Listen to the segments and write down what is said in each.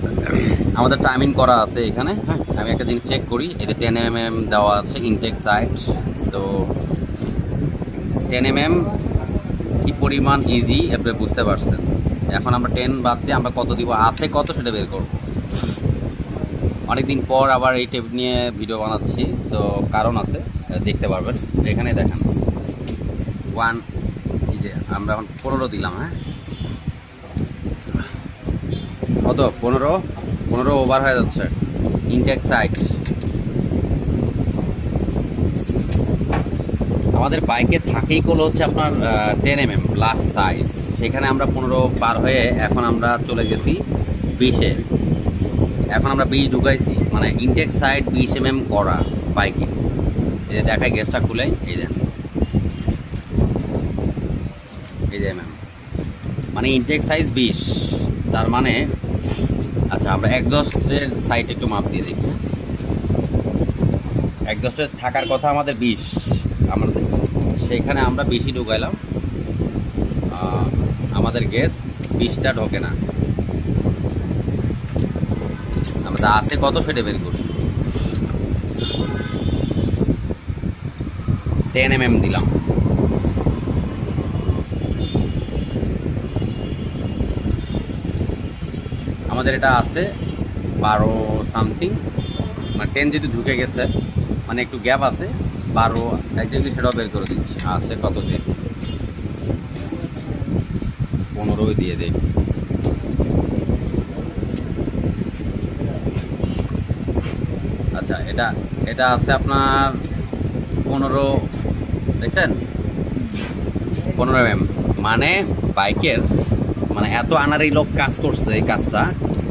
ওকে, আমাদের টাইমিং করা আছে এখানে। হ্যাঁ, আমি একটা জিনিস চেক করি, এতে 10 mm দেওয়া আছে ইনটেক সাইড। তো 10 mm কি পরিমাণ ইজি আপনি বুঝতে পারছেন। এখন আমরা 10 বাদ দিয়ে আমরা কত দিব, আছে কত সেটা বের করব। অনেকদিন পর আবার এই টেপ নিয়ে ভিডিও বানাচ্ছি, তো কারণ আছে, দেখতে পারবেন। এখানে দেখেন 1, এই যে আমরা এখন 15 দিলাম। হ্যাঁ, কত 15 ওভার হয়ে যাচ্ছে ইনটেক সাইড। আমাদের বাইকে থাকেই হলো হচ্ছে আপনার 10 mm প্লাস সাইজ, সেখানে আমরা 15 পার হয়ে এখন আমরা চলে গেছি 20-এ। এখন আমরা 20 ঢুকাইছি, মানে ইনটেক সাইড 20 mm করা বাইকে। এই যে দেখায় গ্যাসটা খুলে, এই যে mm, মানে ইনটেক সাইজ 20। তার মানে আচ্ছা, আমরা এক্সস্টের সাইড একটু মাপ দিয়ে দেখি। এক্সস্টের থাকার কথা আমাদের 20, আমাদের সেইখানে আমরা 20ই ঢুকাইলাম। আমাদের গ্যাস 20টা ঢোকে না। আমাদের আছে কত সেটা বের করি। 10 mm দিলাম। আমাদের এটা আছে 12 সামথিং, মানে 10 যদি ঢুকে গেছে, মানে একটু গ্যাপ আছে 12 একজাক্টলি, সেটাও বের করে দিচ্ছি। আছে কত দিয়ে, 15 দিয়ে দেই। আচ্ছা, এটা আছে আপনার 15, দেখছেন 15 mm। মানে বাইকের মানে এত আনারি লোক কাজ করছে। এই কাজটা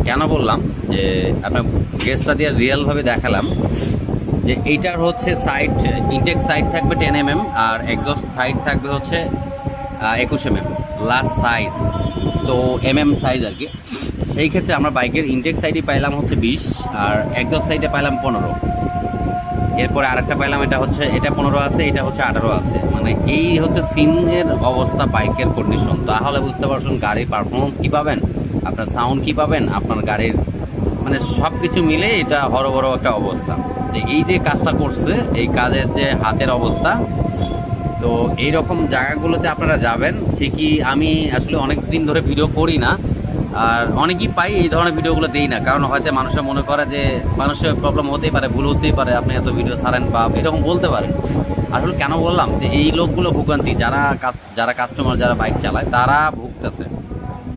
কেন বললাম, যে আপনার গেসটা দিয়ে রিয়েলভাবে দেখালাম যে এইটার হচ্ছে সাইড, ইনটেক সাইড থাকবে 10 mm, আর এক্সস্ট সাইড থাকবে হচ্ছে 21 mm লাস্ট সাইজ। তো সাইজ আর কি। সেই ক্ষেত্রে আমরা বাইকের ইনটেক সাইডে পাইলাম হচ্ছে 20, আর এক্সস্ট সাইডে পাইলাম 15। এরপরে আরেকটা পাইলাম, এটা হচ্ছে, এটা 15 আছে, এটা হচ্ছে 18 আছে। মানে এই হচ্ছে সিনের অবস্থা, বাইকের কন্ডিশন। তাহলে বুঝতে পারছেন গাড়ির পারফরমেন্স কী পাবেন, আপনার সাউন্ড কী পাবেন, আপনার গাড়ির মানে সব কিছু মিলে এটা হরবড় একটা অবস্থা। যে এই যে কাজটা করছে, এই কাজের যে হাতের অবস্থা, তো এইরকম জায়গাগুলোতে আপনারা যাবেন ঠিকই। আমি আসলে অনেক দিন ধরে ভিডিও করি না, আর অনেকেই পাই এই ধরনের ভিডিওগুলো দেই না, কারণ হয়তো মানুষের মনে করে যে মানুষের প্রবলেম হতেই পারে, ভুল হতেই পারে, আপনি এত ভিডিও ছাড়েন বা এরকম বলতে পারেন। আসলে কেন বললাম, যে এই লোকগুলো ভোগান্তি, যারা কাস্টমার, যারা বাইক চালায়, তারা ভুগতেছে।